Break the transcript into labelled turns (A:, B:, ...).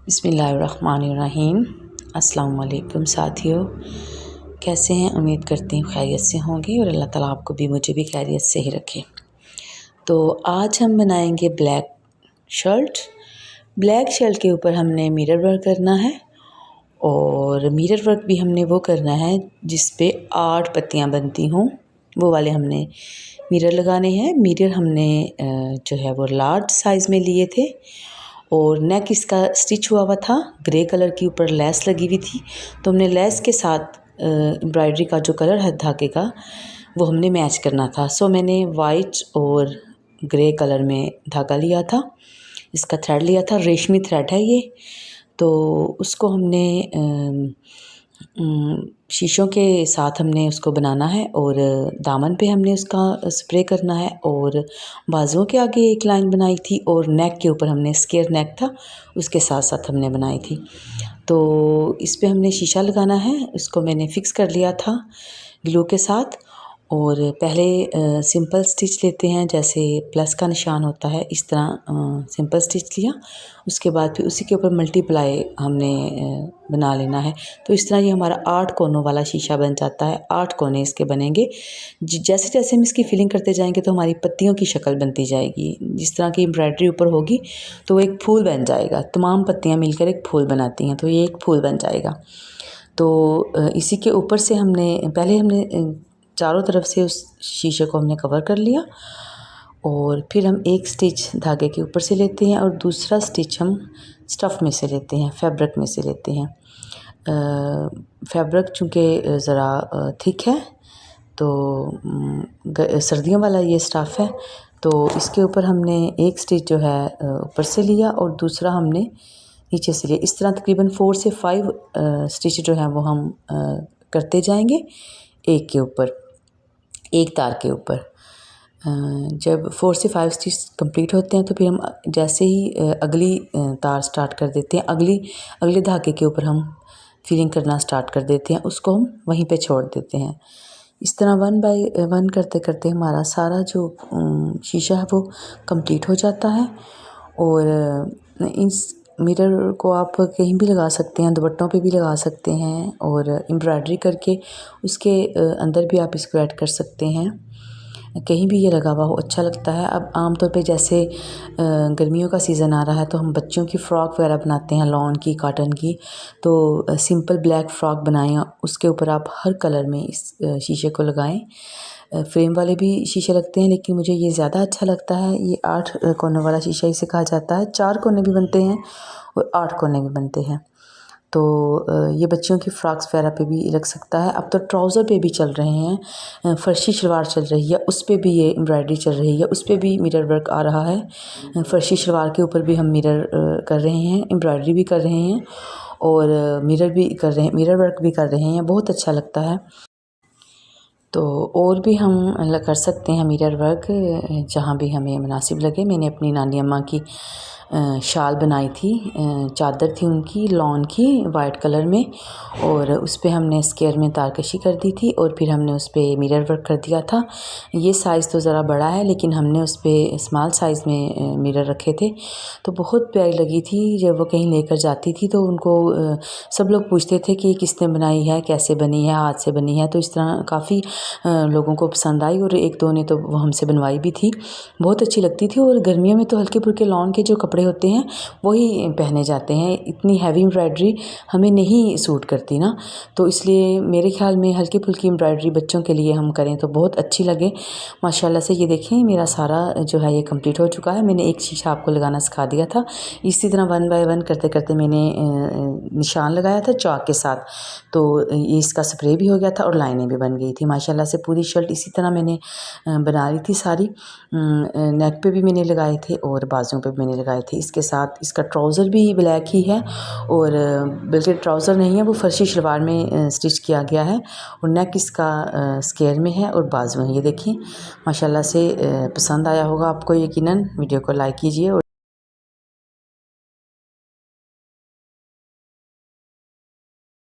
A: बिस्मिल्लाहिर्रहमानिर्रहीम। अस्सलाम वालेकुम साथियों, कैसे हैं? उम्मीद करती हूँ खैरियत से होंगे और अल्लाह ताला आपको भी मुझे भी खैरियत से ही रखे। तो आज हम बनाएंगे ब्लैक शर्ट। ब्लैक शर्ट के ऊपर हमने मिरर वर्क करना है और मिरर वर्क भी हमने वो करना है जिस पे 8 पत्तियाँ बनती हों, वो वाले हमने मिरर लगाने हैं। मिरर हमने जो है वो लार्ज साइज़ में लिए थे और नेक इसका स्टिच हुआ था, ग्रे कलर की ऊपर लेस लगी हुई थी, तो हमने लेस के साथ एम्ब्रॉयडरी का जो कलर है धागे का वो हमने मैच करना था। सो मैंने वाइट और ग्रे कलर में धागा लिया था, इसका थ्रेड लिया था, रेशमी थ्रेड है ये। तो उसको हमने शीशों के साथ हमने उसको बनाना है और दामन पे हमने उसका स्प्रे करना है और बाजुओं के आगे एक लाइन बनाई थी और नेक के ऊपर हमने स्क्वायर नेक था उसके साथ साथ हमने बनाई थी। तो इस पे हमने शीशा लगाना है, उसको मैंने फ़िक्स कर लिया था ग्लू के साथ। और पहले सिंपल स्टिच लेते हैं, जैसे प्लस का निशान होता है इस तरह सिंपल स्टिच लिया, उसके बाद फिर उसी के ऊपर मल्टीप्लाई हमने बना लेना है। तो इस तरह ये हमारा 8 कोनों वाला शीशा बन जाता है। 8 कोने इसके बनेंगे। जैसे जैसे हम इसकी फिलिंग करते जाएंगे तो हमारी पत्तियों की शक्ल बनती जाएगी। जिस तरह की एम्ब्रॉयडरी ऊपर होगी तो वो एक फूल बन जाएगा, तमाम पत्तियाँ मिलकर एक फूल बनाती हैं, तो ये एक फूल बन जाएगा। तो इसी के ऊपर से हमने चारों तरफ से उस शीशे को हमने कवर कर लिया और फिर हम एक स्टिच धागे के ऊपर से लेते हैं और दूसरा स्टिच हम स्टफ़ में से लेते हैं, फैब्रिक में से लेते हैं। फैब्रिक चूँकि ज़रा थिक है तो सर्दियों वाला ये स्टफ़ है, तो इसके ऊपर हमने एक स्टिच जो है ऊपर से लिया और दूसरा हमने नीचे से लिया। इस तरह तकरीबन 4 से 5 स्टिच जो है वो हम करते जाएंगे एक के ऊपर, एक तार के ऊपर। जब 4 से 5 स्टिच कंप्लीट होते हैं तो फिर हम जैसे ही अगली तार स्टार्ट कर देते हैं, अगले धागे के ऊपर हम फिलिंग करना स्टार्ट कर देते हैं, उसको हम वहीं पे छोड़ देते हैं। इस तरह 1 बाय 1 करते करते हमारा सारा जो शीशा है वो कंप्लीट हो जाता है। और इस मिरर को आप कहीं भी लगा सकते हैं, दुपट्टों पे भी लगा सकते हैं और एम्ब्रॉयडरी करके उसके अंदर भी आप इसको ऐड कर सकते हैं। कहीं भी ये लगा हुआ हो अच्छा लगता है। अब आम तौर पे जैसे गर्मियों का सीज़न आ रहा है तो हम बच्चों की फ़्रॉक वगैरह बनाते हैं, लॉन की, कॉटन की। तो सिंपल ब्लैक फ़्रॉक बनाएं, उसके ऊपर आप हर कलर में इस शीशे को लगाएं। फ्रेम वाले भी शीशे लगते हैं लेकिन मुझे ये ज़्यादा अच्छा लगता है। ये 8 कोनों वाला शीशा इसे कहा जाता है। 4 कोने भी बनते हैं और 8 कोने भी बनते हैं। तो ये बच्चियों की फ़्रॉक्स वगैरह पे भी लग सकता है। अब तो ट्राउज़र पे भी चल रहे हैं, फ़र्शी शलवार चल रही है, उस पे भी ये एम्ब्रॉयडरी चल रही है, उस पे भी मिरर वर्क आ रहा है। फ़र्शी शलवार के ऊपर भी हम मिरर कर रहे हैं, एम्ब्रॉयडरी भी कर रहे हैं और मिरर वर्क भी कर रहे हैं। बहुत अच्छा लगता है। तो और भी हम कर सकते हैं मिरर वर्क जहाँ भी हमें मुनासिब लगे। मैंने अपनी नानी अम्मा की शाल बनाई थी, चादर थी उनकी लॉन की वाइट कलर में, और उस पे हमने स्क्वायर में तारकशी कर दी थी और फिर हमने उस पे मिरर वर्क कर दिया था। ये साइज़ तो ज़रा बड़ा है लेकिन हमने उस पे स्मॉल साइज़ में मिरर रखे थे, तो बहुत प्यारी लगी थी। जब वो कहीं लेकर जाती थी तो उनको सब लोग पूछते थे कि किसने बनाई है, कैसे बनी है, हाथ से बनी है। तो इस तरह काफ़ी लोगों को पसंद आई और एक दो ने तो वो हमसे बनवाई भी थी, बहुत अच्छी लगती थी। और गर्मियों में तो हल्के फुल्के लॉन के जो कपड़े होते हैं वही पहने जाते हैं, इतनी हैवी एम्ब्रॉयडरी हमें नहीं सूट करती ना, तो इसलिए मेरे ख्याल में हल्की फुल्की एम्ब्रॉयडरी बच्चों के लिए हम करें तो बहुत अच्छी लगे। माशाल्लाह से ये देखें मेरा सारा जो है ये कंप्लीट हो चुका है। मैंने एक शीशा आपको लगाना सिखा दिया था, इसी तरह 1 बाय 1 करते करते मैंने निशान लगाया था चॉक के साथ, तो ये इसका स्प्रे भी हो गया था और लाइनें भी बन गई थी। माशाल्लाह से पूरी शर्ट इसी तरह मैंने बना ली थी सारी। नेक पे भी मैंने लगाए थे और बाजुओं पे भी मैंने लगाए थे। इसके साथ इसका ट्राउज़र भी ब्लैक ही है और बल्कि ट्राउज़र नहीं है, वो फर्शी शलवार में स्टिच किया गया है और नेक इसका स्क्वायर में है और बाजू हैं। ये देखिए माशाल्लाह से पसंद आया होगा आपको यकीनन। वीडियो को लाइक कीजिए और